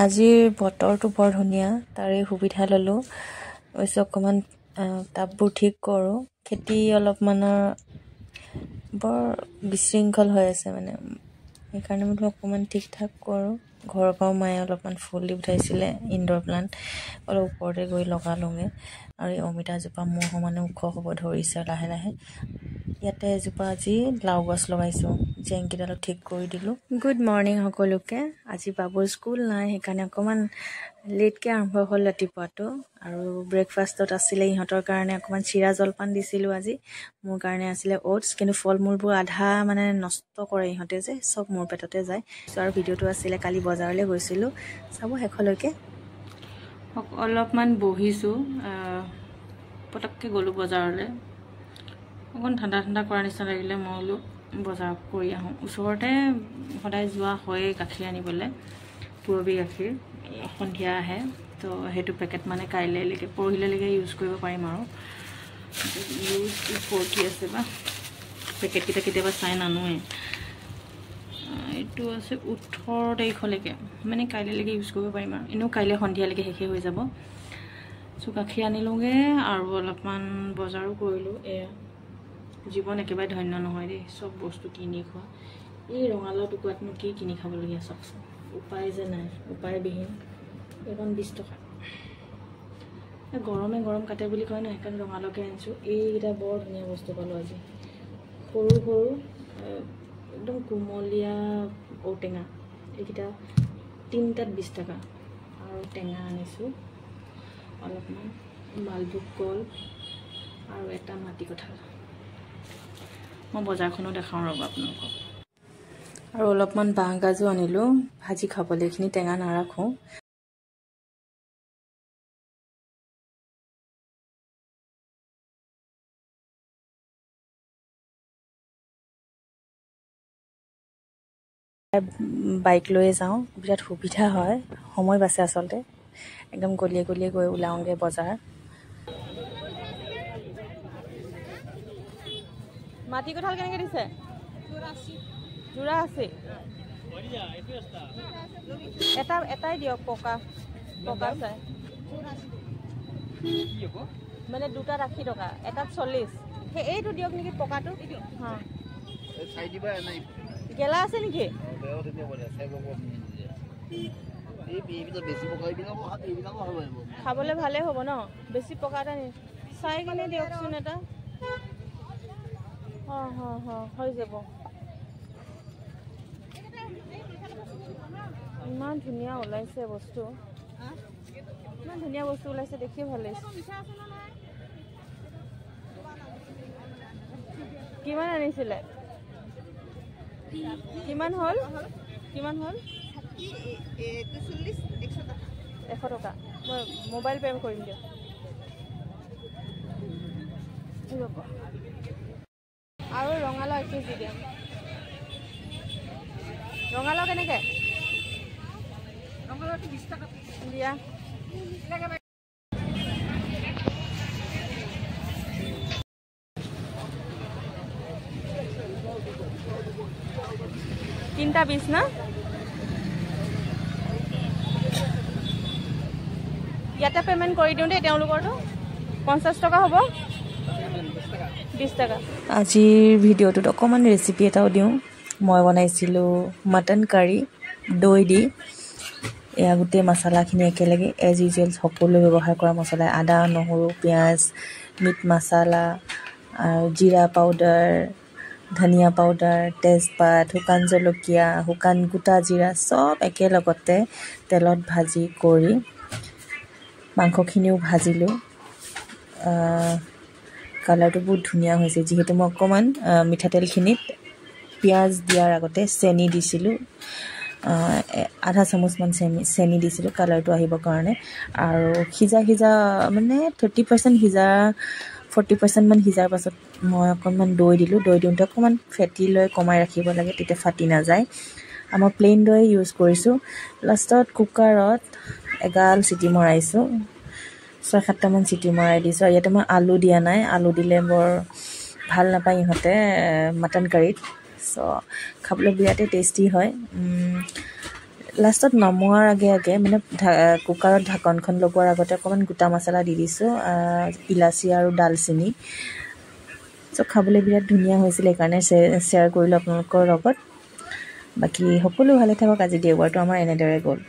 আজিৰ বতৰটো বৰ ধুনীয়া, তাৰে সুবিধা ল'লোঁ। অৱশ্যে অকণমান টাববোৰ ঠিক কৰোঁ। খেতি অলপমানৰ বৰ বিশৃংখল হৈ আছে মানে, সেইকাৰণে বোলো অকণমান ঠিক ঠাক কৰোঁ। ঘৰৰ পৰাও মায়ে অলপমান ফুল দি পঠাইছিলে, ইনডোৰ প্লাণ্ট অলপ ওপৰতে গৈ লগালোঁগৈ। আৰু এই অমিতাজোপা মোৰ সমানে ওখ হ'ব ধৰিছে লাহে লাহে। ইয়াতে এজোপা আজি লাও গছ লগাইছোঁ, জেংকেইডালো ঠিক কৰি দিলোঁ। গুড মৰ্ণিং সকলোকে। আজি বাবুৰ স্কুল নাই, সেইকাৰণে অকণমান লেটকৈ আৰম্ভ হ'ল ৰাতিপুৱাটো। আৰু ব্ৰেকফাষ্টত আছিলে ইহঁতৰ কাৰণে অকণমান চিৰা জলপান দিছিলোঁ আজি। মোৰ কাৰণে আছিলে অ'টছ, কিন্তু ফল মূলবোৰ আধা মানে নষ্ট কৰে ইহঁতে যে, চব মোৰ পেটতে যায়। আৰু ভিডিঅ'টো আছিলে কালি বজাৰলৈ গৈছিলোঁ, চাব শেষলৈকে। অলপমান বহিছোঁ, পটককৈ গ'লোঁ বজাৰলৈ। অকণ ঠাণ্ডা ঠাণ্ডা কৰা নিচিনা লাগিলে, মই বোলো বজাৰ কৰি আহোঁ। ওচৰতে সদায় যোৱা হয়েই গাখীৰ আনিবলৈ, পুৰবী গাখীৰ সন্ধিয়া আহে। তো সেইটো পেকেট মানে কাইলৈলৈকে পৰহিলৈকে ইউজ কৰিব পাৰিম আৰু। ইউজ কি আছে বা পেকেটকেইটা কেতিয়াবা চাই নানোৱেই। এইটো আছে 18 তাৰিখলৈকে, মানে কাইলৈলৈকে ইউজ কৰিব পাৰিম আৰু। এনেও কাইলৈ সন্ধিয়ালৈকে শেষেই হৈ যাব। চ' গাখীৰ আনিলোঁগৈ আৰু অলপমান বজাৰো কৰিলোঁ। এয়া জীৱন একেবাৰে ধন্য নহয় দেই, চব বস্তু কিনি খোৱা। এই ৰঙালাও টুকুৰাতনো কি কিনি খাবলগীয়া চাওকচোন, উপায় যে নাই, উপায়বিহীন। এইখন 20 টকা। গৰমে গৰম কাটে বুলি কয় ন, সেইকাৰণে ৰঙালাওকে আনিছোঁ। এইকেইটা বৰ ধুনীয়া বস্তু পালোঁ আজি, সৰু সৰু একদম কোমলীয়া ঔটেঙা। এইকেইটা 3টাত 20 টকা। আৰু টেঙা আনিছোঁ অলপমান, মালভোগ কল আৰু এটা মাটি কঁঠাল। মই বজাৰখনো দেখাওঁ ৰ'ব আপোনালোকক। আৰু অলপমান বাঁহগাজো আনিলোঁ ভাজি খাবলৈ, এইখিনি টেঙা নাৰাখোঁ। বাইক লৈয়ে যাওঁ, বিৰাট সুবিধা হয়, সময় বাচে আচলতে। একদম গলিয়ে গলিয়ে গৈ ওলাওঁগৈ বজাৰ। মাটি কঁঠাল কেনেকৈ দিছে? যোৰা আছে। এটাই দিয়ক, পকা পকা চাই। মানে দুটাত 80 টকা, এটাত 40। সেই এইটো দিয়ক নেকি, পকাটো। হা, গেলা আছে নেকি? খাবলৈ ভালেই হ'ব ন, বেছি পকা এটা চাই কিনে দিয়কচোন এটা। হৈ যাব। ইমান ধুনীয়া ওলাইছে বস্তু, ইমান ধুনীয়া বস্তু ওলাইছে, দেখি ভাল লাগিছে। কিমান আনিছিলে? কিমান হ'ল? 100 টকা। মই মোবাইল পে' কৰিম দিয়ক। আৰু ৰঙালাও 1 কেজি দিম। ৰঙালাও কেনেকৈ? ৰঙালাওটো 20 টকা দিয়া। তিনটা 20 না? ইয়াতে পে'মেণ্ট কৰি দিওঁ দেই, তেওঁলোকৰটো 50 টকা হ'ব, 20 টকা। আজিৰ ভিডিঅ'টোত অকণমান ৰেচিপি এটাও দিওঁ। মই বনাইছিলোঁ মটন কাৰী দৈ দি। এয়া গোটেই মছলাখিনি একেলগে এজ ইউজুৱেল সকলোৱে ব্যৱহাৰ কৰা মছলা, আদা নহৰু পিঁয়াজ, মিট মছলা আৰু জিৰা পাউডাৰ, ধনিয়া পাউডাৰ, তেজপাত, শুকান জলকীয়া, শুকান গোটা জিৰা, চব একেলগতে তেলত ভাজি কৰি মাংসখিনিও ভাজিলোঁ। কালাৰটো বহুত ধুনীয়া হৈছে, যিহেতু মই অকণমান মিঠাতেলখিনিত পিঁয়াজ দিয়াৰ আগতে চেনি দিছিলোঁ, আধা চামুচমান চেনি দিছিলোঁ কালাৰটো আহিবৰ কাৰণে। আৰু সিজা মানে 30% সিজা, 40% মান সিজাৰ পাছত মই অকণমান দৈ দিলোঁ। দৈ দিওঁতে অকণমান ফেটি লৈ কমাই ৰাখিব লাগে, তেতিয়া ফাটি নাযায়। মই প্লেইন দৈ ইউজ কৰিছোঁ। লাষ্টত কুকাৰত এগাল চিটি মৰাইছোঁ, 6-7টামান চিটি মৰাই দিছোঁ। আৰু ইয়াতে মই আলু দিয়া নাই, আলু দিলে বৰ ভাল নাপায় ইহঁতে মটন কাৰীত। চ' খাবলৈ বিৰাটেই টেষ্টি হয়। লাষ্টত নমোৱাৰ আগে আগে মানে কুকাৰত ঢাকনখন লগোৱাৰ আগতে অকণমান গোটা মছলা দি দিছোঁ, ইলাচি আৰু ডালচেনি। চ' খাবলৈ বিৰাট ধুনীয়া হৈছিলে, সেইকাৰণে শ্বেয়াৰ কৰিলোঁ আপোনালোকৰ লগত। বাকী সকলো ভালে থাকক। আজি দেওবাৰটো আমাৰ এনেদৰে গ'ল।